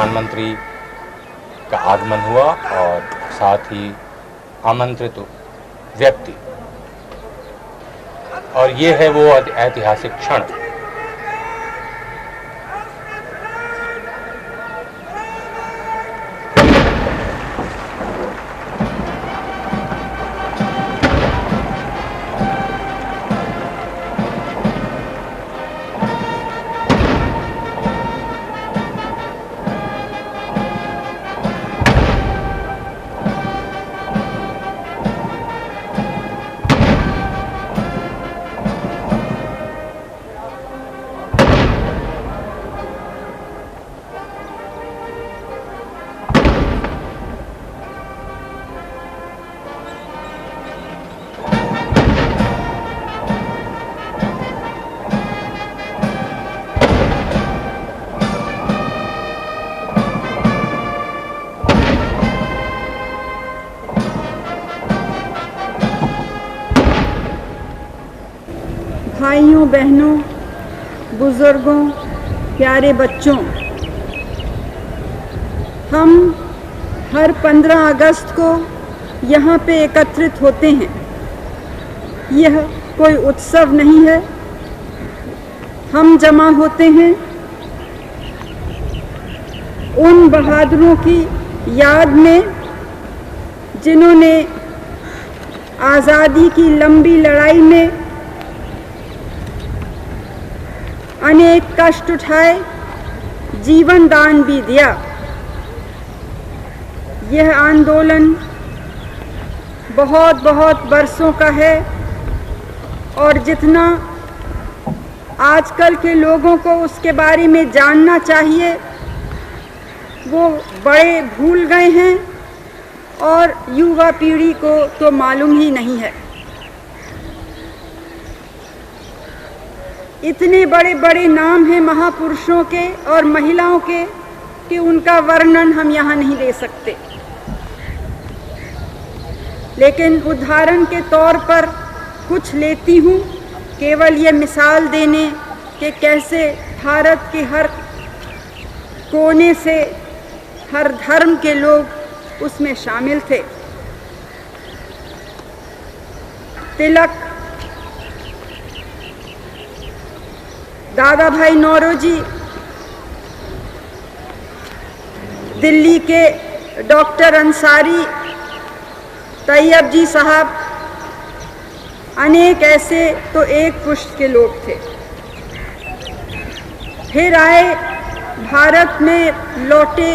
प्रधानमंत्री का आगमन हुआ और साथ ही आमंत्रित व्यक्ति, और ये है वो ऐतिहासिक क्षण। भाइयों बहनों, बुजुर्गों, प्यारे बच्चों, हम हर 15 अगस्त को यहाँ पे एकत्रित होते हैं। यह कोई उत्सव नहीं है। हम जमा होते हैं उन बहादुरों की याद में जिन्होंने आज़ादी की लंबी लड़ाई में अनेक कष्ट उठाए, जीवन दान भी दिया। यह आंदोलन बहुत बहुत बरसों का है और जितना आजकल के लोगों को उसके बारे में जानना चाहिए वो बड़े भूल गए हैं और युवा पीढ़ी को तो मालूम ही नहीं है। इतने बड़े बड़े नाम हैं महापुरुषों के और महिलाओं के कि उनका वर्णन हम यहाँ नहीं दे सकते, लेकिन उदाहरण के तौर पर कुछ लेती हूँ, केवल ये मिसाल देने कि कैसे भारत के हर कोने से हर धर्म के लोग उसमें शामिल थे। तिलक, दादा भाई नौरोजी, दिल्ली के डॉक्टर अंसारी, तैयब जी साहब, अनेक ऐसे तो एक पुष्ट के लोग थे। फिर आए भारत में लौटे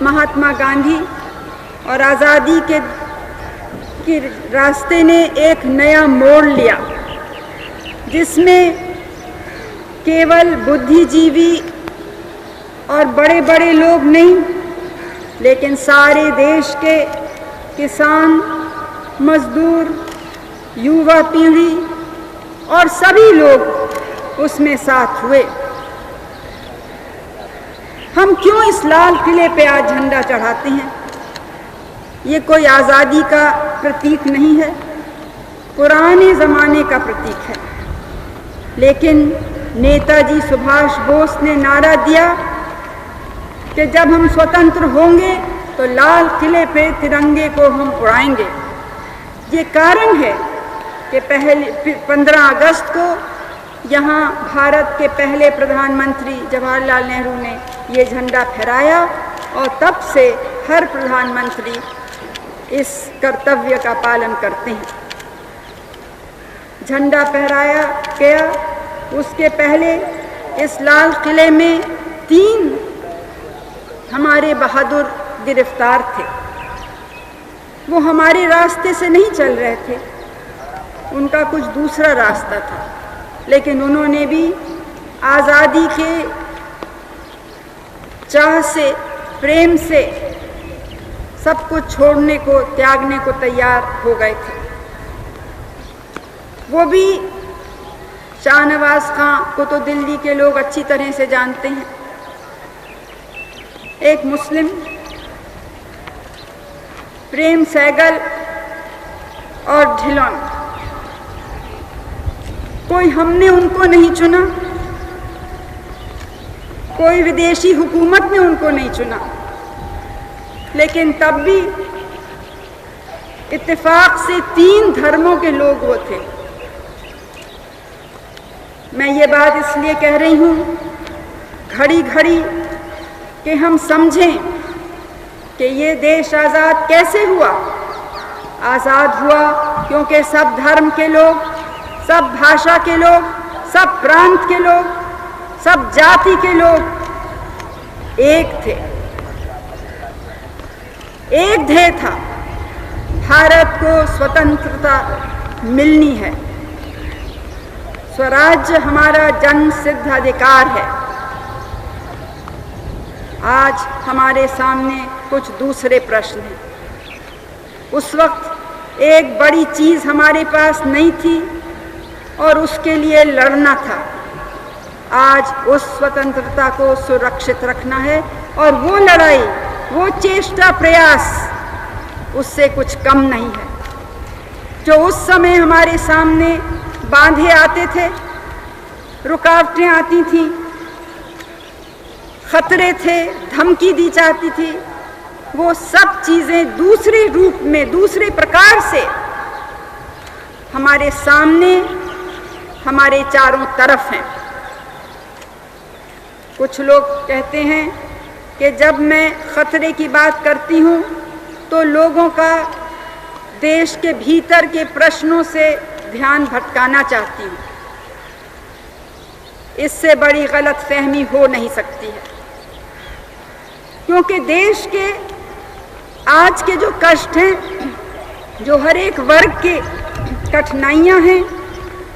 महात्मा गांधी और आज़ादी के रास्ते ने एक नया मोड़ लिया जिसमें केवल बुद्धिजीवी और बड़े बड़े लोग नहीं, लेकिन सारे देश के किसान, मजदूर, युवा पीढ़ी और सभी लोग उसमें साथ हुए। हम क्यों इस लाल किले पे आज झंडा चढ़ाते हैं? ये कोई आज़ादी का प्रतीक नहीं है, पुराने ज़माने का प्रतीक है। लेकिन नेताजी सुभाष बोस ने नारा दिया कि जब हम स्वतंत्र होंगे तो लाल किले पे तिरंगे को हम उड़ाएंगे। ये कारण है कि 15 अगस्त को यहाँ भारत के पहले प्रधानमंत्री जवाहरलाल नेहरू ने ये झंडा फहराया और तब से हर प्रधानमंत्री इस कर्तव्य का पालन करते हैं। झंडा फहराया गया, उसके पहले इस लाल किले में 3 हमारे बहादुर गिरफ्तार थे। वो हमारे रास्ते से नहीं चल रहे थे, उनका कुछ दूसरा रास्ता था, लेकिन उन्होंने भी आज़ादी के चाह से, प्रेम से सब कुछ छोड़ने को, त्यागने को तैयार हो गए थे। वो भी शाहनवाज खां को तो दिल्ली के लोग अच्छी तरह से जानते हैं, एक मुस्लिम, प्रेम सहगल और ढिलोन। कोई हमने उनको नहीं चुना, कोई विदेशी हुकूमत ने उनको नहीं चुना, लेकिन तब भी इत्तेफाक से 3 धर्मों के लोग वो थे। मैं ये बात इसलिए कह रही हूँ घड़ी घड़ी कि हम समझें कि ये देश आज़ाद कैसे हुआ। आज़ाद हुआ क्योंकि सब धर्म के लोग, सब भाषा के लोग, सब प्रांत के लोग, सब जाति के लोग एक थे। एक ध्येय था, भारत को स्वतंत्रता मिलनी है। स्वराज्य हमारा जन्म सिद्ध अधिकार है। आज हमारे सामने कुछ दूसरे प्रश्न हैं। उस वक्त एक बड़ी चीज़ हमारे पास नहीं थी और उसके लिए लड़ना था। आज उस स्वतंत्रता को सुरक्षित रखना है और वो लड़ाई, वो चेष्टा प्रयास उससे कुछ कम नहीं है। जो उस समय हमारे सामने बांधे आते थे, रुकावटें आती थीं, खतरे थे, धमकी दी जाती थी, वो सब चीज़ें दूसरे रूप में, दूसरे प्रकार से हमारे सामने, हमारे चारों तरफ हैं। कुछ लोग कहते हैं कि जब मैं खतरे की बात करती हूँ तो लोगों का देश के भीतर के प्रश्नों से ध्यान भटकाना चाहती हूँ। इससे बड़ी गलतफहमी हो नहीं सकती है, क्योंकि देश के आज के जो कष्ट हैं, जो हर एक वर्ग के कठिनाइयाँ हैं,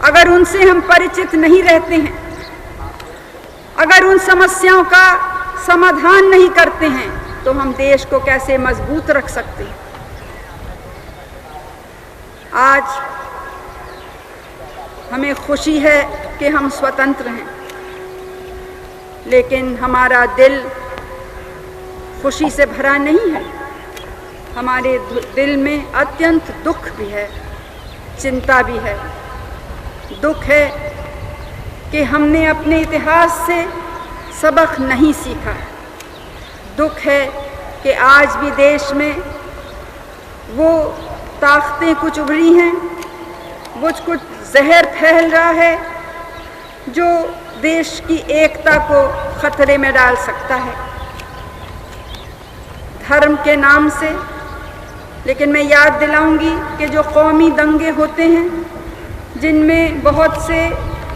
अगर उनसे हम परिचित नहीं रहते हैं, अगर उन समस्याओं का समाधान नहीं करते हैं, तो हम देश को कैसे मजबूत रख सकते हैं। आज हमें खुशी है कि हम स्वतंत्र हैं, लेकिन हमारा दिल खुशी से भरा नहीं है। हमारे दिल में अत्यंत दुख भी है, चिंता भी है। दुख है कि हमने अपने इतिहास से सबक नहीं सीखा। दुख है कि आज भी देश में वो ताकतें कुछ उभरी हैं, वो कुछ जहर फैल रहा है जो देश की एकता को खतरे में डाल सकता है, धर्म के नाम से। लेकिन मैं याद दिलाऊंगी कि जो कौमी दंगे होते हैं, जिनमें बहुत से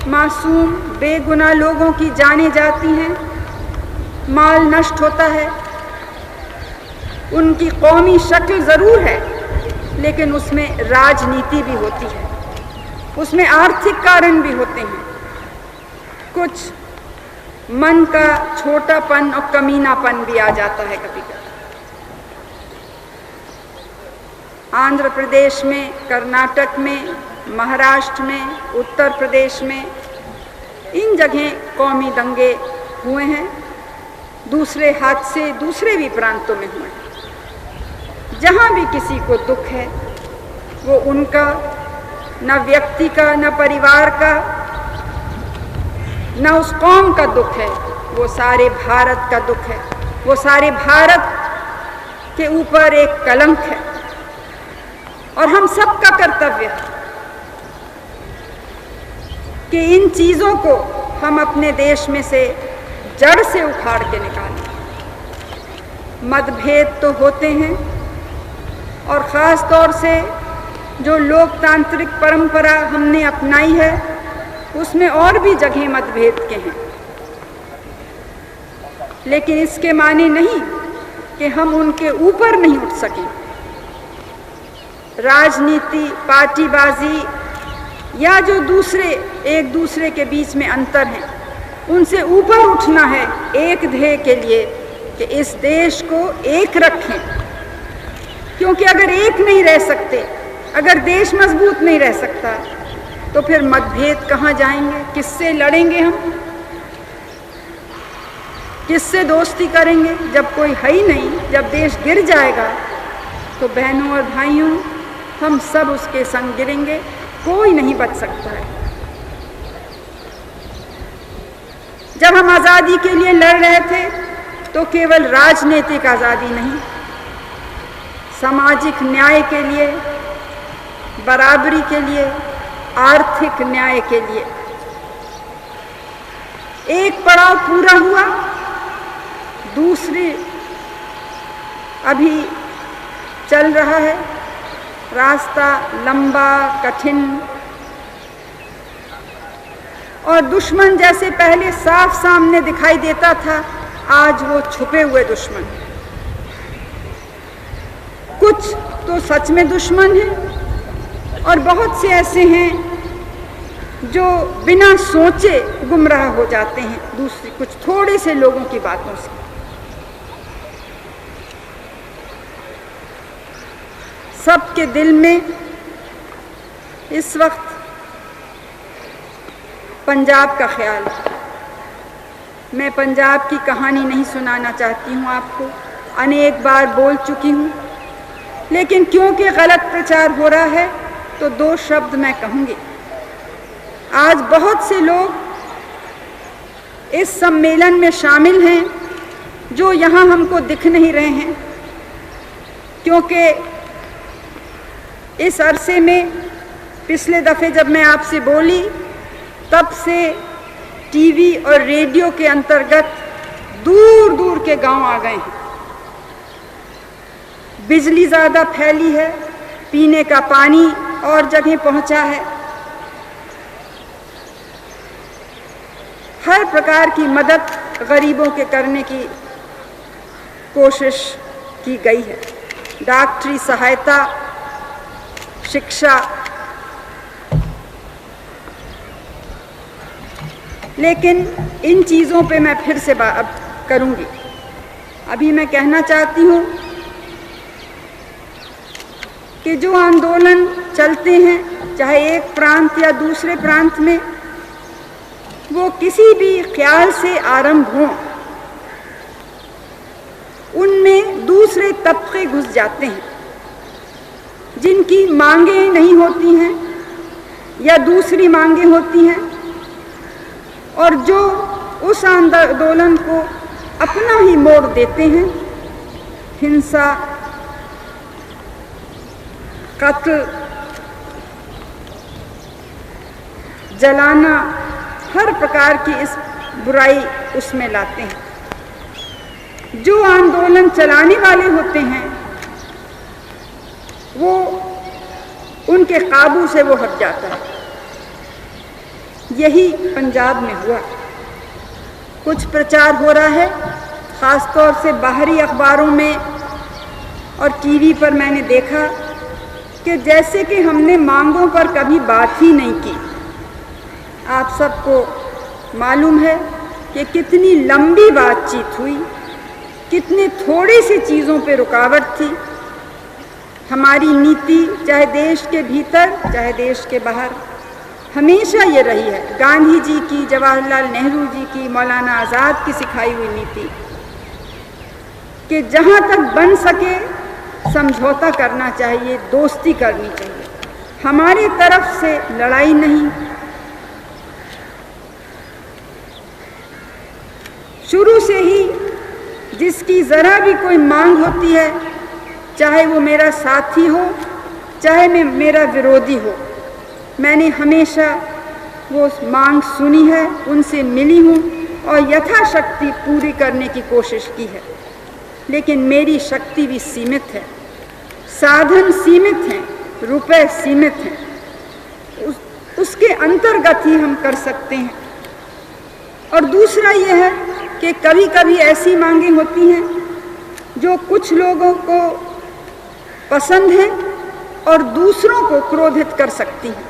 मासूम बेगुनाह लोगों की जानें जाती हैं, माल नष्ट होता है, उनकी कौमी शक्ल ज़रूर है, लेकिन उसमें राजनीति भी होती है, उसमें आर्थिक कारण भी होते हैं, कुछ मन का छोटापन और कमीनापन भी आ जाता है कभी कभी। आंध्र प्रदेश में, कर्नाटक में, महाराष्ट्र में, उत्तर प्रदेश में, इन जगह कौमी दंगे हुए हैं। दूसरे हादसे दूसरे भी प्रांतों में हुए हैं। जहाँ भी किसी को दुख है, वो उनका, न व्यक्ति का, न परिवार का, न उस कौम का दुख है, वो सारे भारत का दुख है। वो सारे भारत के ऊपर एक कलंक है और हम सबका कर्तव्य है कि इन चीज़ों को हम अपने देश में से जड़ से उखाड़ के निकालें। मतभेद तो होते हैं, और ख़ास तौर से जो लोकतांत्रिक परंपरा हमने अपनाई है, उसमें और भी जगह मतभेद के हैं। लेकिन इसके माने नहीं कि हम उनके ऊपर नहीं उठ सकें। राजनीति, पार्टीबाजी या जो दूसरे एक दूसरे के बीच में अंतर हैं, उनसे ऊपर उठना है एक ध्येय के लिए कि इस देश को एक रखें। क्योंकि अगर एक नहीं रह सकते, अगर देश मजबूत नहीं रह सकता, तो फिर मतभेद कहाँ जाएंगे? किससे लड़ेंगे हम? किससे दोस्ती करेंगे? जब कोई है ही नहीं, जब देश गिर जाएगा, तो बहनों और भाइयों, हम सब उसके संग गिरेंगे, कोई नहीं बच सकता है। जब हम आज़ादी के लिए लड़ रहे थे तो केवल राजनीतिक आज़ादी नहीं, सामाजिक न्याय के लिए, बराबरी के लिए, आर्थिक न्याय के लिए। एक पड़ाव पूरा हुआ, दूसरी अभी चल रहा है। रास्ता लंबा, कठिन, और दुश्मन जैसे पहले साफ सामने दिखाई देता था, आज वो छुपे हुए दुश्मन। कुछ तो सच में दुश्मन हैं और बहुत से ऐसे हैं जो बिना सोचे गुमराह हो जाते हैं दूसरी कुछ थोड़े से लोगों की बातों से। सबके दिल में इस वक्त पंजाब का ख्याल है। मैं पंजाब की कहानी नहीं सुनाना चाहती हूँ आपको, अनेक बार बोल चुकी हूँ, लेकिन क्योंकि गलत प्रचार हो रहा है तो 2 शब्द मैं कहूँगी। आज बहुत से लोग इस सम्मेलन में शामिल हैं जो यहाँ हमको दिख नहीं रहे हैं, क्योंकि इस अरसे में पिछले दफ़े जब मैं आपसे बोली तब से टीवी और रेडियो के अंतर्गत दूर दूर के गांव आ गए हैं। बिजली ज़्यादा फैली है, पीने का पानी और जगह पहुंचा है, हर प्रकार की मदद गरीबों के करने की कोशिश की गई है। डॉक्टरी सहायता, शिक्षा, लेकिन इन चीज़ों पे मैं फिर से बात करूँगी। अभी मैं कहना चाहती हूँ कि जो आंदोलन चलते हैं, चाहे एक प्रांत या दूसरे प्रांत में, वो किसी भी ख्याल से आरंभ हों, उनमें दूसरे तबके घुस जाते हैं जिनकी मांगें नहीं होती हैं या दूसरी मांगें होती हैं, और जो उस आंदोलन को अपना ही मोड़ देते हैं। हिंसा, कत्ल, जलाना, हर प्रकार की इस बुराई उसमें लाते हैं। जो आंदोलन चलाने वाले होते हैं वो उनके काबू से वो हट जाता है। यही पंजाब में हुआ। कुछ प्रचार हो रहा है, ख़ास तौर से बाहरी अखबारों में और टीवी पर मैंने देखा कि जैसे कि हमने मांगों पर कभी बात ही नहीं की। आप सबको मालूम है कि कितनी लंबी बातचीत हुई, कितनी थोड़ी सी चीज़ों पे रुकावट थी। हमारी नीति, चाहे देश के भीतर चाहे देश के बाहर, हमेशा ये रही है, गांधी जी की, जवाहरलाल नेहरू जी की, मौलाना आज़ाद की सिखाई हुई नीति, कि जहाँ तक बन सके समझौता करना चाहिए, दोस्ती करनी चाहिए, हमारी तरफ से लड़ाई नहीं। शुरू से ही जिसकी ज़रा भी कोई मांग होती है, चाहे वो मेरा साथी हो चाहे मेरा विरोधी हो, मैंने हमेशा वो मांग सुनी है, उनसे मिली हूँ और यथाशक्ति पूरी करने की कोशिश की है। लेकिन मेरी शक्ति भी सीमित है, साधन सीमित हैं, रुपए सीमित हैं, उसके अंतर्गत ही हम कर सकते हैं। और दूसरा ये है कि कभी कभी ऐसी मांगें होती हैं जो कुछ लोगों को पसंद हैं और दूसरों को क्रोधित कर सकती हैं।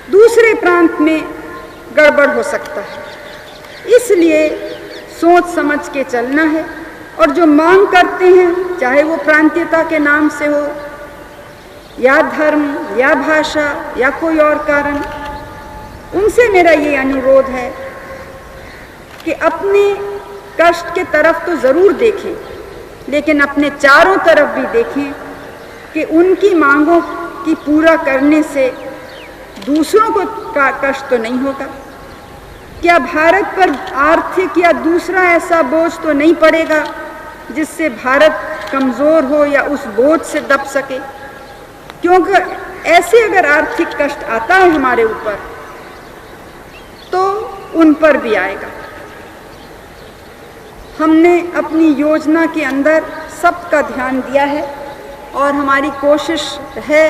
दूसरे प्रांत में गड़बड़ हो सकता है, इसलिए सोच समझ के चलना है। और जो मांग करते हैं, चाहे वो प्रांतीयता के नाम से हो या धर्म या भाषा या कोई और कारण, उनसे मेरा ये अनुरोध है कि अपने कष्ट के तरफ तो ज़रूर देखें, लेकिन अपने चारों तरफ भी देखें कि उनकी मांगों की पूरा करने से दूसरों को का कष्ट तो नहीं होगा। क्या भारत पर आर्थिक या दूसरा ऐसा बोझ तो नहीं पड़ेगा जिससे भारत कमज़ोर हो या उस बोझ से दब सके? क्योंकि ऐसे अगर आर्थिक कष्ट आता है हमारे ऊपर तो उन पर भी आएगा। हमने अपनी योजना के अंदर सबका ध्यान दिया है और हमारी कोशिश है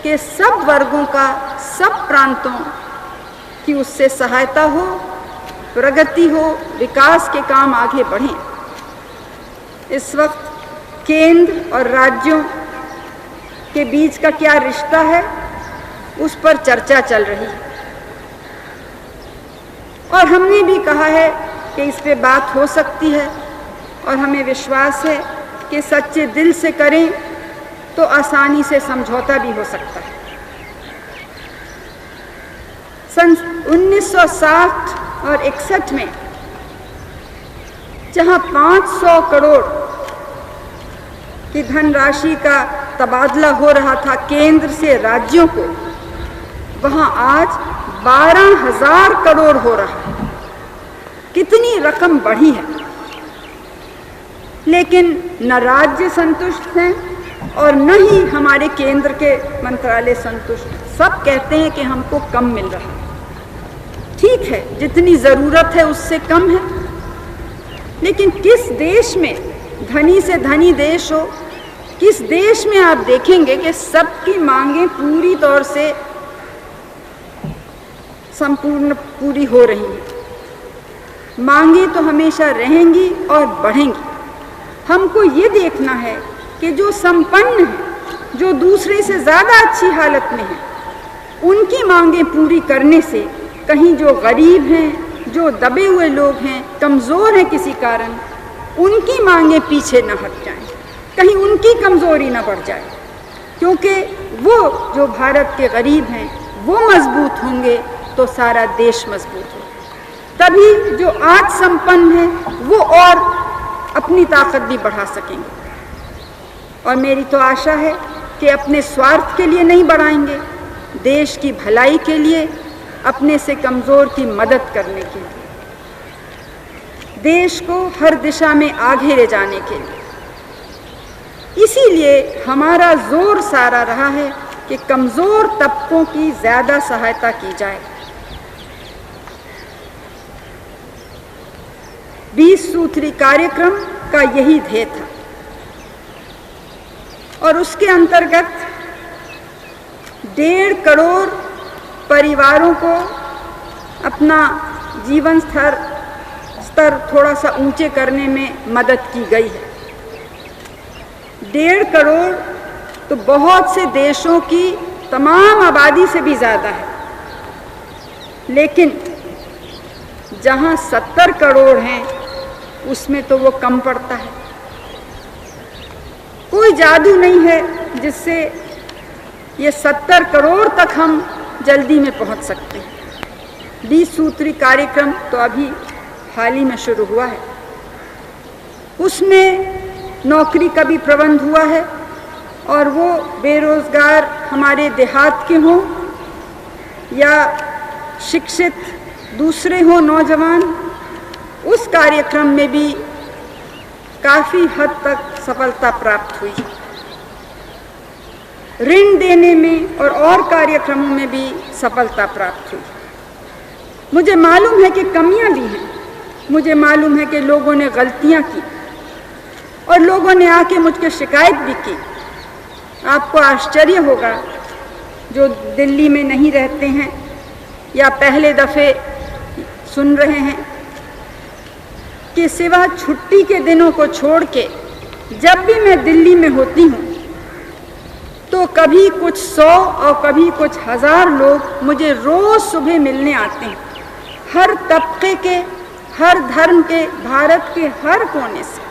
कि सब वर्गों का, सब प्रांतों की उससे सहायता हो, प्रगति हो, विकास के काम आगे बढ़ें। इस वक्त केंद्र और राज्यों के बीच का क्या रिश्ता है उस पर चर्चा चल रही है और हमने भी कहा है कि इस पे बात हो सकती है और हमें विश्वास है कि सच्चे दिल से करें तो आसानी से समझौता भी हो सकता है। सन 1960 और 61 में जहां 500 करोड़ की धनराशि का तबादला हो रहा था केंद्र से राज्यों को, वहां आज 12,000 करोड़ हो रहा है। कितनी रकम बढ़ी है, लेकिन न राज्य संतुष्ट हैं और न ही हमारे केंद्र के मंत्रालय संतुष्ट। सब कहते हैं कि हमको कम मिल रहा है। ठीक है, जितनी ज़रूरत है उससे कम है, लेकिन किस देश में, धनी से धनी देश हो, किस देश में आप देखेंगे कि सबकी मांगें पूरी तौर से संपूर्ण पूरी हो रही हैं? मांगें तो हमेशा रहेंगी और बढ़ेंगी। हमको ये देखना है कि जो संपन्न हैं, जो दूसरे से ज़्यादा अच्छी हालत में हैं, उनकी मांगें पूरी करने से कहीं जो गरीब हैं, जो दबे हुए लोग हैं, कमज़ोर हैं किसी कारण, उनकी मांगें पीछे न हट जाएं, कहीं उनकी कमज़ोरी न बढ़ जाए। क्योंकि वो जो भारत के गरीब हैं वो मजबूत होंगे तो सारा देश मजबूत हो। तभी जो आज संपन्न हैं वो और अपनी ताकत भी बढ़ा सकेंगे। और मेरी तो आशा है कि अपने स्वार्थ के लिए नहीं बढ़ाएंगे, देश की भलाई के लिए, अपने से कमज़ोर की मदद करने के लिए, देश को हर दिशा में आगे ले जाने के लिए। इसीलिए हमारा जोर सारा रहा है कि कमज़ोर तबकों की ज़्यादा सहायता की जाए। 20 सूत्री कार्यक्रम का यही ध्येय था और उसके अंतर्गत 1.5 करोड़ परिवारों को अपना जीवन स्तर थोड़ा सा ऊंचे करने में मदद की गई है। 1.5 करोड़ तो बहुत से देशों की तमाम आबादी से भी ज़्यादा है, लेकिन जहां 70 करोड़ हैं उसमें तो वो कम पड़ता है। कोई जादू नहीं है जिससे ये 70 करोड़ तक हम जल्दी में पहुंच सकते हैं। 20 सूत्री कार्यक्रम तो अभी हाल ही में शुरू हुआ है। उसमें नौकरी का भी प्रबंध हुआ है और वो बेरोजगार हमारे देहात के हों या शिक्षित दूसरे हों नौजवान, उस कार्यक्रम में भी काफ़ी हद तक सफलता प्राप्त हुई। ऋण देने में और कार्यक्रमों में भी सफलता प्राप्त हुई। मुझे मालूम है कि कमियां भी हैं, मुझे मालूम है कि लोगों ने गलतियां की और लोगों ने आके मुझसे शिकायत भी की। आपको आश्चर्य होगा जो दिल्ली में नहीं रहते हैं या पहले दफ़े सुन रहे हैं कि सिवा छुट्टी के दिनों को छोड़ के जब भी मैं दिल्ली में होती हूँ तो कभी कुछ 100 और कभी कुछ 1000 लोग मुझे रोज़ सुबह मिलने आते हैं। हर तबके के, हर धर्म के, भारत के हर कोने से।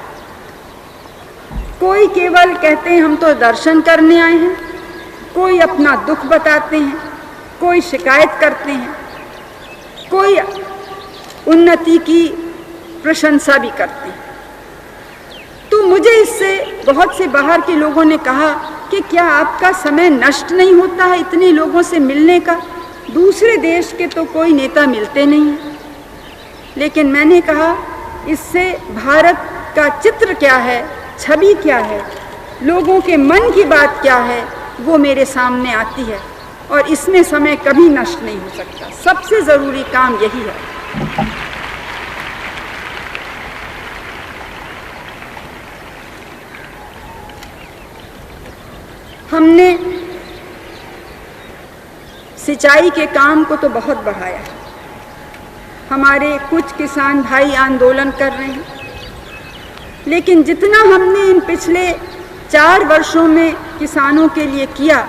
कोई केवल कहते हैं हम तो दर्शन करने आए हैं, कोई अपना दुख बताते हैं, कोई शिकायत करते हैं, कोई उन्नति की प्रशंसा भी करते हैं। तो मुझे इससे बहुत से बाहर के लोगों ने कहा कि क्या आपका समय नष्ट नहीं होता है इतने लोगों से मिलने का? दूसरे देश के तो कोई नेता मिलते नहीं हैं, लेकिन मैंने कहा इससे भारत का चित्र क्या है, छवि क्या है, लोगों के मन की बात क्या है, वो मेरे सामने आती है और इसमें समय कभी नष्ट नहीं हो सकता। सबसे ज़रूरी काम यही है। हमने सिंचाई के काम को तो बहुत बढ़ाया है। हमारे कुछ किसान भाई आंदोलन कर रहे हैं, लेकिन जितना हमने इन पिछले 4 वर्षों में किसानों के लिए किया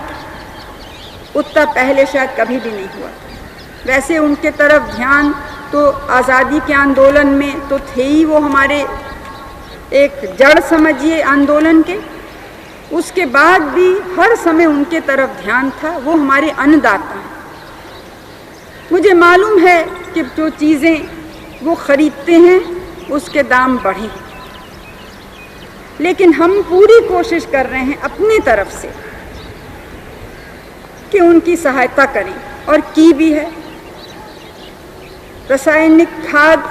उतना पहले शायद कभी भी नहीं हुआ। वैसे उनके तरफ ध्यान तो आज़ादी के आंदोलन में तो थे ही, वो हमारे एक जड़ समझिए आंदोलन के। उसके बाद भी हर समय उनके तरफ ध्यान था। वो हमारे अन्नदाता हैं। मुझे मालूम है कि जो चीज़ें वो ख़रीदते हैं उसके दाम बढ़े, लेकिन हम पूरी कोशिश कर रहे हैं अपनी तरफ से कि उनकी सहायता करें, और की भी है। रासायनिक खाद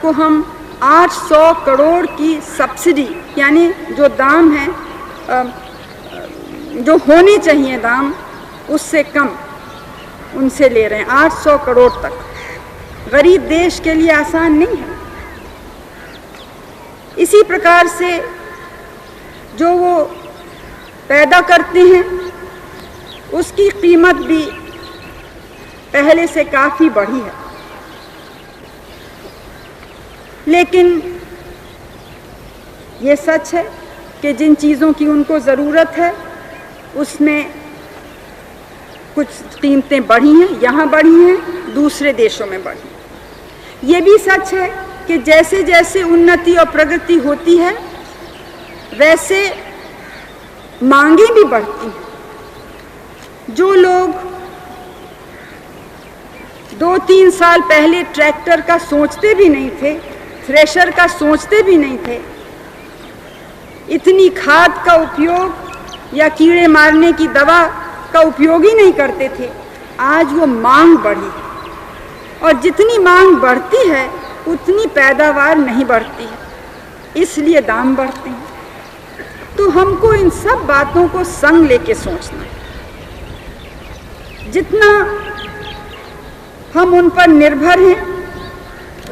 को हम 800 करोड़ की सब्सिडी, यानी जो दाम है, जो होने चाहिए दाम, उससे कम उनसे ले रहे हैं, 800 करोड़ तक। गरीब देश के लिए आसान नहीं है। इसी प्रकार से जो वो पैदा करते हैं उसकी कीमत भी पहले से काफ़ी बढ़ी है, लेकिन ये सच है कि जिन चीज़ों की उनको ज़रूरत है उसमें कुछ कीमतें बढ़ी हैं, यहाँ बढ़ी हैं, दूसरे देशों में बढ़ी। ये भी सच है कि जैसे जैसे उन्नति और प्रगति होती है वैसे मांगें भी बढ़ती हैं। जो लोग 2-3 साल पहले ट्रैक्टर का सोचते भी नहीं थे, थ्रेशर का सोचते भी नहीं थे, इतनी खाद का उपयोग या कीड़े मारने की दवा का उपयोग ही नहीं करते थे, आज वो मांग बढ़ी, और जितनी मांग बढ़ती है उतनी पैदावार नहीं बढ़ती है, इसलिए दाम बढ़ते हैं। तो हमको इन सब बातों को संग लेके सोचना है। जितना हम उन पर निर्भर हैं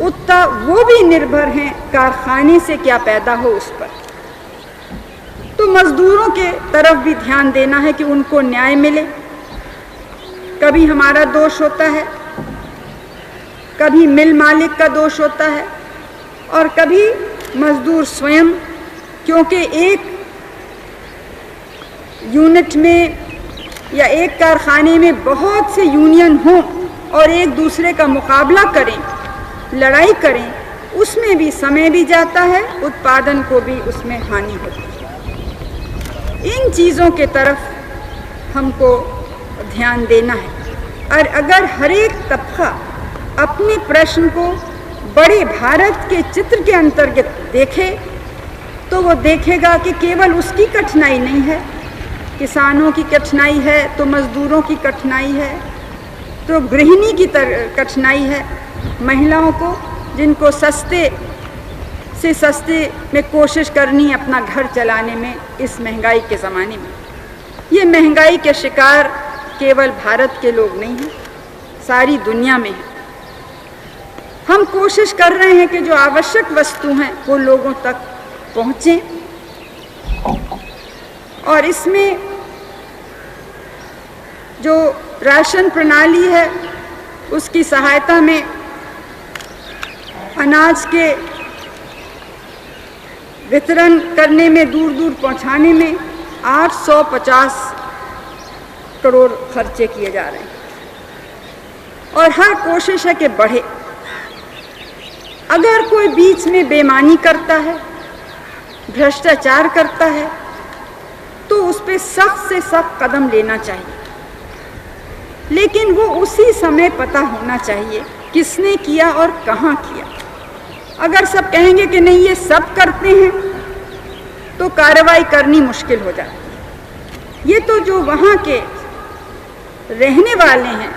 उतना वो भी निर्भर हैं कारखाने से क्या पैदा हो उस पर। तो मजदूरों के तरफ भी ध्यान देना है कि उनको न्याय मिले। कभी हमारा दोष होता है, कभी मिल मालिक का दोष होता है, और कभी मजदूर स्वयं, क्योंकि एक यूनिट में या एक कारखाने में बहुत से यूनियन हों और एक दूसरे का मुकाबला करें, लड़ाई करें, उसमें भी समय भी जाता है, उत्पादन को भी उसमें हानि होती है। इन चीज़ों के तरफ हमको ध्यान देना है। और अगर हर एक तबका अपने प्रश्न को बड़े भारत के चित्र के अंतर्गत देखे तो वो देखेगा कि केवल उसकी कठिनाई नहीं है, किसानों की कठिनाई है, तो मज़दूरों की कठिनाई है, तो गृहिणी की कठिनाई है, महिलाओं को जिनको सस्ते से सस्ते में कोशिश करनी है अपना घर चलाने में इस महंगाई के ज़माने में। ये महंगाई के शिकार केवल भारत के लोग नहीं हैं, सारी दुनिया में है। हम कोशिश कर रहे हैं कि जो आवश्यक वस्तु हैं वो लोगों तक पहुँचें, और इसमें जो राशन प्रणाली है उसकी सहायता में अनाज के वितरण करने में, दूर दूर पहुंचाने में 850 करोड़ खर्चे किए जा रहे हैं, और हर कोशिश है कि बढ़े। अगर कोई बीच में बेईमानी करता है, भ्रष्टाचार करता है, तो उस पर सख्त से सख्त कदम लेना चाहिए, लेकिन वो उसी समय पता होना चाहिए किसने किया और कहाँ किया। अगर सब कहेंगे कि नहीं ये सब करते हैं तो कार्रवाई करनी मुश्किल हो जाती है। ये तो जो वहाँ के रहने वाले हैं,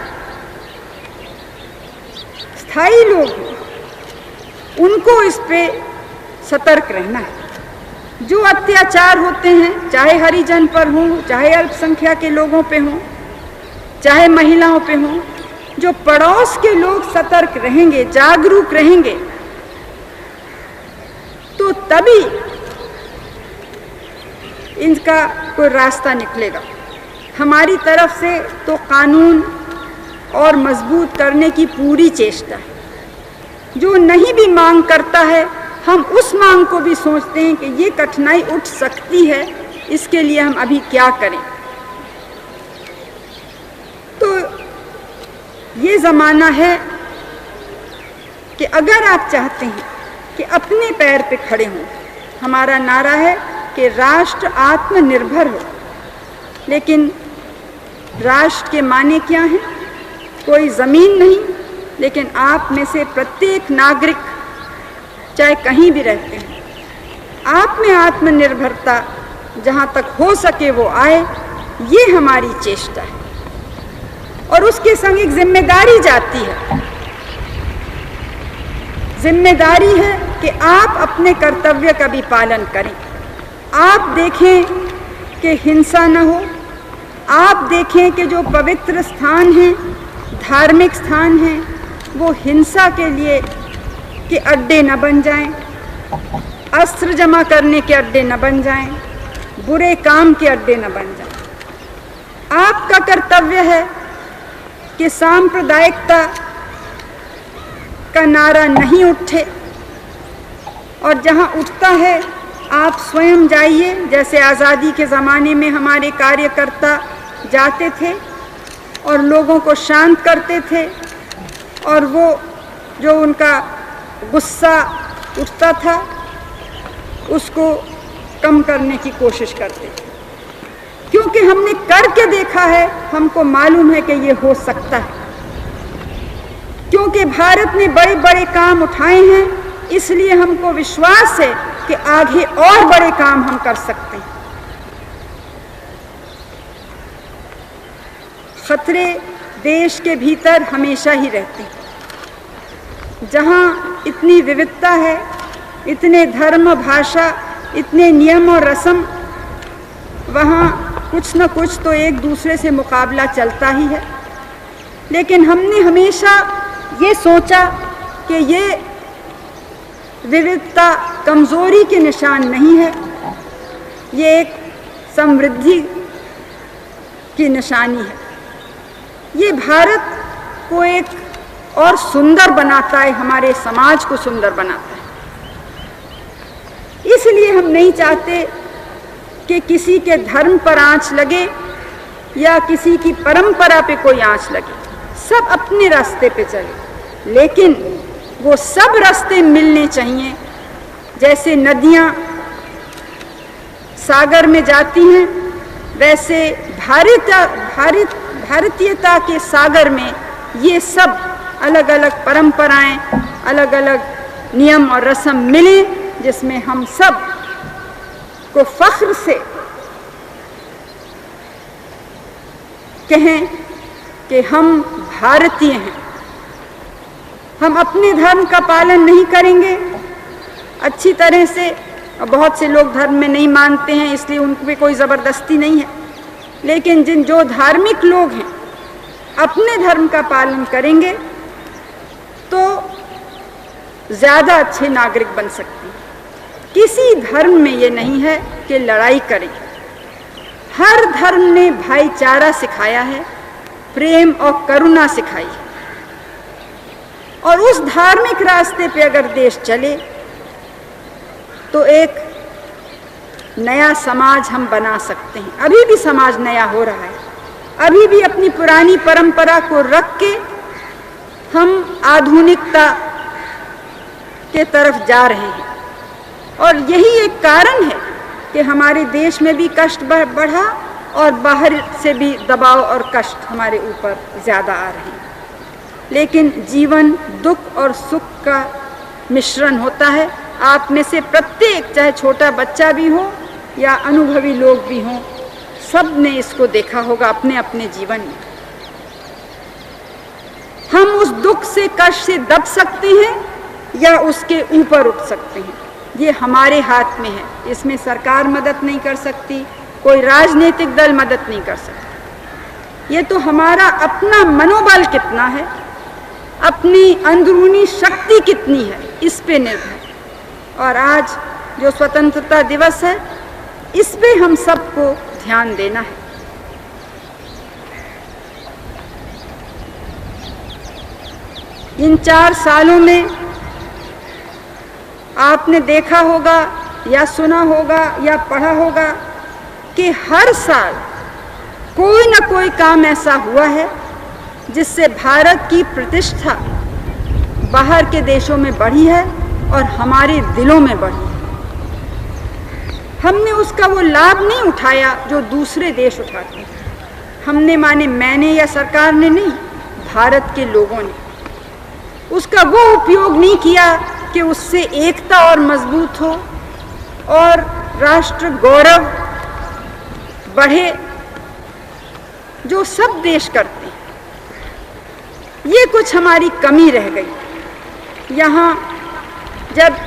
स्थायी लोग हैं, उनको इस पे सतर्क रहना है। जो अत्याचार होते हैं, चाहे हरिजन पर हों, चाहे अल्पसंख्यक के लोगों पे हों, चाहे महिलाओं पे हों, जो पड़ोस के लोग सतर्क रहेंगे, जागरूक रहेंगे, तो तभी इनका कोई रास्ता निकलेगा। हमारी तरफ से तो कानून और मजबूत करने की पूरी चेष्टा है। जो नहीं भी मांग करता है, हम उस मांग को भी सोचते हैं कि ये कठिनाई उठ सकती है, इसके लिए हम अभी क्या करें। तो ये ज़माना है कि अगर आप चाहते हैं कि अपने पैर पे खड़े हों, हमारा नारा है कि राष्ट्र आत्मनिर्भर हो। लेकिन राष्ट्र के माने क्या हैं? कोई ज़मीन नहीं, लेकिन आप में से प्रत्येक नागरिक, चाहे कहीं भी रहते हैं, आप में आत्मनिर्भरता जहाँ तक हो सके वो आए, ये हमारी चेष्टा है। और उसके संग एक जिम्मेदारी जाती है। जिम्मेदारी है कि आप अपने कर्तव्य का भी पालन करें। आप देखें कि हिंसा न हो, आप देखें कि जो पवित्र स्थान हैं, धार्मिक स्थान हैं, वो हिंसा के लिए के अड्डे न बन जाएं, अस्त्र जमा करने के अड्डे न बन जाएं, बुरे काम के अड्डे न बन जाएं। आपका कर्तव्य है कि सांप्रदायिकता का नारा नहीं उठे, और जहां उठता है आप स्वयं जाइए। जैसे आज़ादी के ज़माने में हमारे कार्यकर्ता जाते थे और लोगों को शांत करते थे, और वो जो उनका गुस्सा उठता था उसको कम करने की कोशिश करते थे, क्योंकि हमने करके देखा है, हमको मालूम है कि ये हो सकता है। क्योंकि भारत ने बड़े बड़े काम उठाए हैं, इसलिए हमको विश्वास है कि आगे और बड़े काम हम कर सकते हैं। खतरे देश के भीतर हमेशा ही रहते हैं। जहाँ इतनी विविधता है, इतने धर्म, भाषा, इतने नियम और रस्म, वहाँ कुछ न कुछ तो एक दूसरे से मुकाबला चलता ही है। लेकिन हमने हमेशा ये सोचा कि ये विविधता कमज़ोरी के निशान नहीं है, ये एक समृद्धि की निशानी है। ये भारत को एक और सुंदर बनाता है, हमारे समाज को सुंदर बनाता है। इसलिए हम नहीं चाहते कि किसी के धर्म पर आंच लगे या किसी की परंपरा पे कोई आंच लगे। सब अपने रास्ते पे चले, लेकिन वो सब रास्ते मिलने चाहिए। जैसे नदियाँ सागर में जाती हैं, वैसे भारतीयता के सागर में ये सब अलग अलग परंपराएं, अलग अलग नियम और रस्म मिले, जिसमें हम सब को फख्र से कहें कि हम भारतीय हैं। हम अपने धर्म का पालन नहीं करेंगे अच्छी तरह से, और बहुत से लोग धर्म में नहीं मानते हैं, इसलिए उन पे कोई ज़बरदस्ती नहीं है। लेकिन जो धार्मिक लोग हैं अपने धर्म का पालन करेंगे तो ज़्यादा अच्छे नागरिक बन सकते हैं। किसी धर्म में ये नहीं है कि लड़ाई करें। हर धर्म ने भाईचारा सिखाया है, प्रेम और करुणा सिखाई है। और उस धार्मिक रास्ते पे अगर देश चले तो एक नया समाज हम बना सकते हैं। अभी भी समाज नया हो रहा है, अभी भी अपनी पुरानी परंपरा को रख के हम आधुनिकता के तरफ जा रहे हैं। और यही एक कारण है कि हमारे देश में भी कष्ट बढ़ा और बाहर से भी दबाव और कष्ट हमारे ऊपर ज़्यादा आ रहे हैं। लेकिन जीवन दुख और सुख का मिश्रण होता है। आप में से प्रत्येक, चाहे छोटा बच्चा भी हो या अनुभवी लोग भी हों, सब ने इसको देखा होगा अपने अपने जीवन में। हम उस दुख से, कष्ट से दब सकते हैं या उसके ऊपर उठ सकते हैं। ये हमारे हाथ में है, इसमें सरकार मदद नहीं कर सकती, कोई राजनीतिक दल मदद नहीं कर सकता। ये तो हमारा अपना मनोबल कितना है, अपनी अंदरूनी शक्ति कितनी है, इस पे निर्भर। और आज जो स्वतंत्रता दिवस है, इस पे हम सबको ध्यान देना है। इन 4 सालों में आपने देखा होगा या सुना होगा या पढ़ा होगा कि हर साल कोई न कोई काम ऐसा हुआ है जिससे भारत की प्रतिष्ठा बाहर के देशों में बढ़ी है और हमारे दिलों में बढ़ी। हमने उसका वो लाभ नहीं उठाया जो दूसरे देश उठाते हैं। हमने माने मैंने या सरकार ने नहीं, भारत के लोगों ने उसका वो उपयोग नहीं किया कि उससे एकता और मजबूत हो और राष्ट्र गौरव बढ़े, जो सब देश करते हैं। ये कुछ हमारी कमी रह गई। यहाँ जब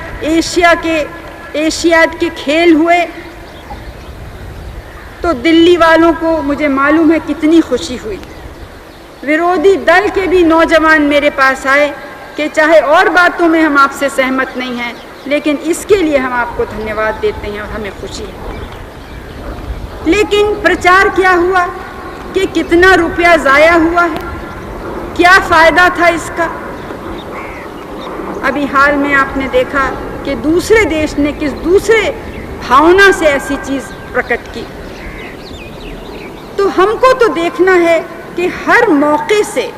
एशियाड के खेल हुए तो दिल्ली वालों को मुझे मालूम है कितनी खुशी हुई। विरोधी दल के भी नौजवान मेरे पास आए कि चाहे और बातों में हम आपसे सहमत नहीं हैं, लेकिन इसके लिए हम आपको धन्यवाद देते हैं और हमें खुशी है। लेकिन प्रचार क्या हुआ कि कितना रुपया ज़ाया हुआ है, क्या फ़ायदा था इसका। अभी हाल में आपने देखा कि दूसरे देश ने किस दूसरे भावना से ऐसी चीज़ प्रकट की। तो हमको तो देखना है कि हर मौके से,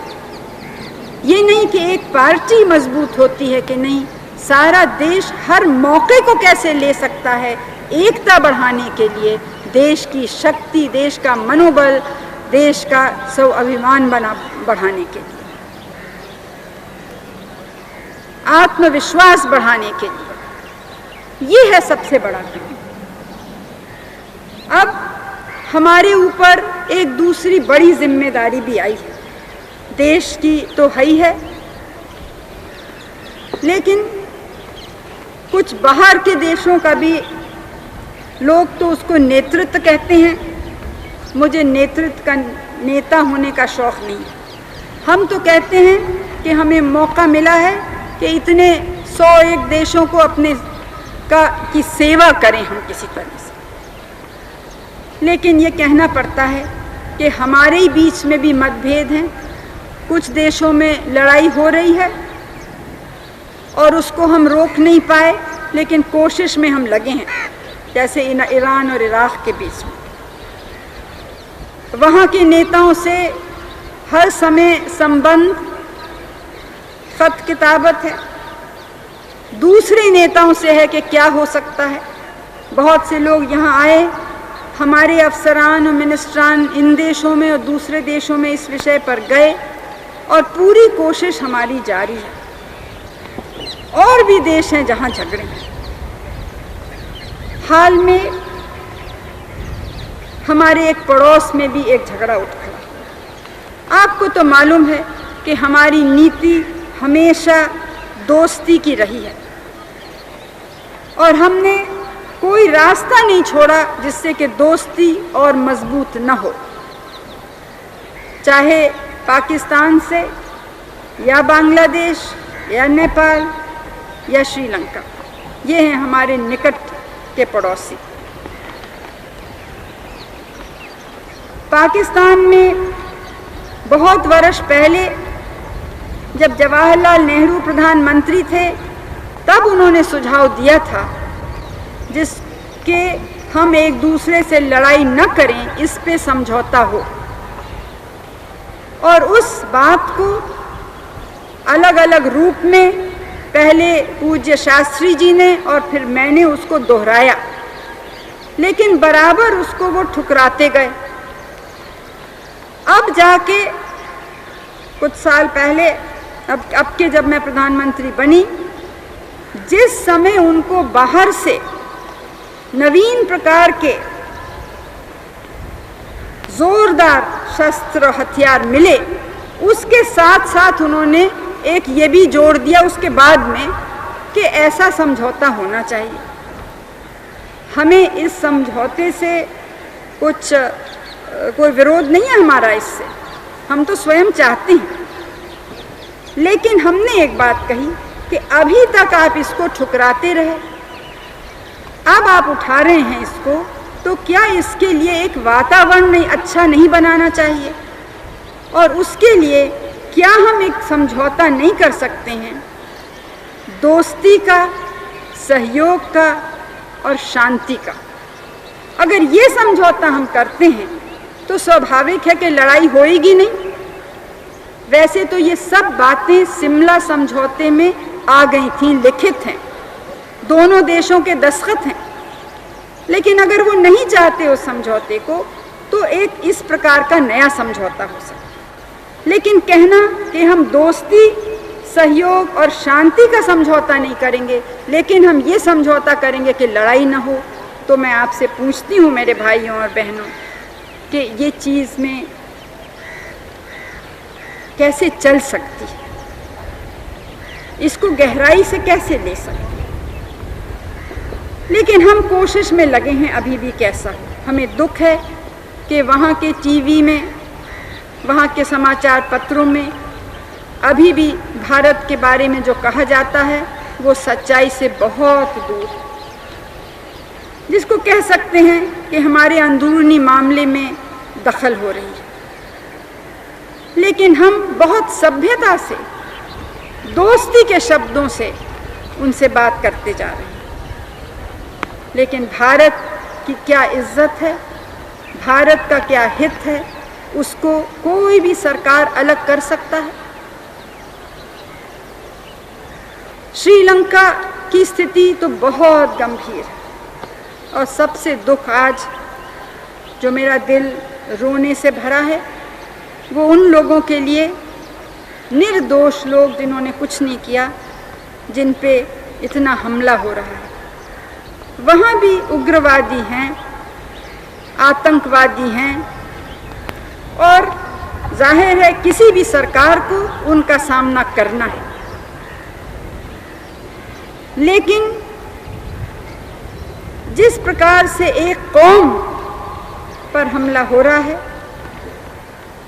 ये नहीं कि एक पार्टी मजबूत होती है कि नहीं, सारा देश हर मौके को कैसे ले सकता है एकता बढ़ाने के लिए, देश की शक्ति, देश का मनोबल, देश का स्वाभिमान बढ़ाने के लिए, आत्मविश्वास बढ़ाने के लिए। ये है सबसे बड़ा काम। अब हमारे ऊपर एक दूसरी बड़ी जिम्मेदारी भी आई है, देश की तो है ही है, लेकिन कुछ बाहर के देशों का भी, लोग तो उसको नेतृत्व कहते हैं, मुझे नेतृत्व का, नेता होने का शौक़ नहीं है। हम तो कहते हैं कि हमें मौका मिला है कि इतने 101 देशों को अपने की सेवा करें हम किसी तरह से। लेकिन ये कहना पड़ता है कि हमारे ही बीच में भी मतभेद हैं, कुछ देशों में लड़ाई हो रही है और उसको हम रोक नहीं पाए, लेकिन कोशिश में हम लगे हैं, जैसे ईरान और इराक़ के बीच में। वहाँ के नेताओं से हर समय संबंध, खत किताबत है, दूसरे नेताओं से है कि क्या हो सकता है। बहुत से लोग यहाँ आए, हमारे अफसरान और मिनिस्ट्रान इन देशों में और दूसरे देशों में इस विषय पर गए और पूरी कोशिश हमारी जारी है। और भी देश हैं जहाँ झगड़े हैं। हाल में हमारे एक पड़ोस में भी एक झगड़ा उठ खड़ा। आपको तो मालूम है कि हमारी नीति हमेशा दोस्ती की रही है और हमने कोई रास्ता नहीं छोड़ा जिससे कि दोस्ती और मजबूत न हो, चाहे पाकिस्तान से या बांग्लादेश या नेपाल या श्रीलंका। ये हैं हमारे निकट के पड़ोसी। पाकिस्तान में बहुत वर्ष पहले जब जवाहरलाल नेहरू प्रधानमंत्री थे, तब उन्होंने सुझाव दिया था जिसके हम एक दूसरे से लड़ाई न करें, इस पे समझौता हो। और उस बात को अलग अलग रूप में पहले पूज्य शास्त्री जी ने और फिर मैंने उसको दोहराया, लेकिन बराबर उसको वो ठुकराते गए। अब जाके कुछ साल पहले, अब के जब मैं प्रधानमंत्री बनी, जिस समय उनको बाहर से नवीन प्रकार के जोरदार शस्त्र हथियार मिले, उसके साथ साथ उन्होंने एक ये भी जोड़ दिया उसके बाद में कि ऐसा समझौता होना चाहिए। हमें इस समझौते से कोई विरोध नहीं है हमारा इससे, हम तो स्वयं चाहते हैं। लेकिन हमने एक बात कही कि अभी तक आप इसको ठुकराते रहे, अब आप उठा रहे हैं इसको, तो क्या इसके लिए एक वातावरण अच्छा नहीं बनाना चाहिए? और उसके लिए क्या हम एक समझौता नहीं कर सकते हैं दोस्ती का, सहयोग का और शांति का? अगर ये समझौता हम करते हैं तो स्वाभाविक है कि लड़ाई होएगी नहीं। वैसे तो ये सब बातें सिमला समझौते में आ गई थीं, लिखित हैं, दोनों देशों के दस्तखत हैं। लेकिन अगर वो नहीं चाहते उस समझौते को तो एक इस प्रकार का नया समझौता हो सकता। लेकिन कहना कि हम दोस्ती, सहयोग और शांति का समझौता नहीं करेंगे लेकिन हम ये समझौता करेंगे कि लड़ाई ना हो, तो मैं आपसे पूछती हूँ मेरे भाइयों और बहनों कि ये चीज़ में कैसे चल सकती है, इसको गहराई से कैसे ले सकते हैं? लेकिन हम कोशिश में लगे हैं अभी भी कैसा हो। हमें दुख है कि वहाँ के टीवी में, वहाँ के समाचार पत्रों में अभी भी भारत के बारे में जो कहा जाता है वो सच्चाई से बहुत दूर, जिसको कह सकते हैं कि हमारे अंदरूनी मामले में दखल हो रही है। लेकिन हम बहुत सभ्यता से, दोस्ती के शब्दों से उनसे बात करते जा रहे हैं। लेकिन भारत की क्या इज्जत है, भारत का क्या हित है, उसको कोई भी सरकार अलग कर सकता है? श्रीलंका की स्थिति तो बहुत गंभीर है और सबसे दुख आज जो मेरा दिल रोने से भरा है वो उन लोगों के लिए, निर्दोष लोग जिन्होंने कुछ नहीं किया, जिन पे इतना हमला हो रहा है। वहाँ भी उग्रवादी हैं, आतंकवादी हैं और जाहिर है किसी भी सरकार को उनका सामना करना है। लेकिन जिस प्रकार से एक कौम पर हमला हो रहा है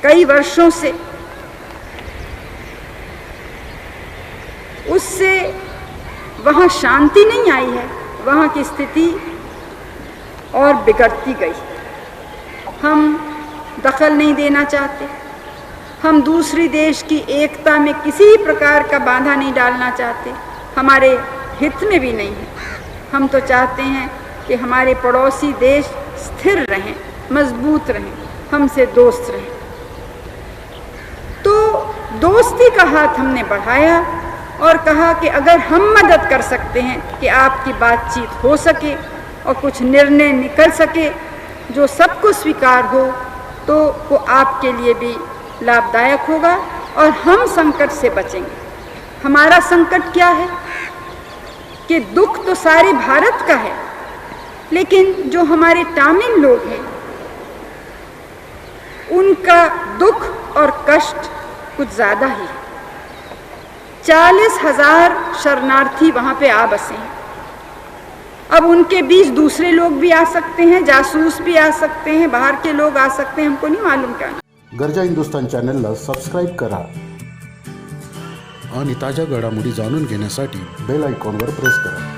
कई वर्षों से, उससे वहाँ शांति नहीं आई है, वहाँ की स्थिति और बिगड़ती गई। हम दखल नहीं देना चाहते, हम दूसरी देश की एकता में किसी प्रकार का बाधा नहीं डालना चाहते, हमारे हित में भी नहीं है। हम तो चाहते हैं कि हमारे पड़ोसी देश स्थिर रहें, मजबूत रहें, हमसे दोस्त रहें। तो दोस्ती का हाथ हमने बढ़ाया और कहा कि अगर हम मदद कर सकते हैं कि आपकी बातचीत हो सके और कुछ निर्णय निकल सके जो सबको स्वीकार हो, तो वो आपके लिए भी लाभदायक होगा और हम संकट से बचेंगे। हमारा संकट क्या है कि दुख तो सारे भारत का है, लेकिन जो हमारे तमिल लोग हैं उनका दुख और कष्ट कुछ ज़्यादा ही है। 40,000 शरणार्थी वहाँ पे आ बसे हैं। अब उनके बीच दूसरे लोग भी आ सकते हैं, जासूस भी आ सकते हैं, बाहर के लोग आ सकते हैं, हमको नहीं मालूम क्या। गरजा हिंदुस्तान चॅनलला सबस्क्राईब करा आणि ताज्या घडामोडी जाणून घेण्यासाठी बेल आयकॉनवर प्रेस करा।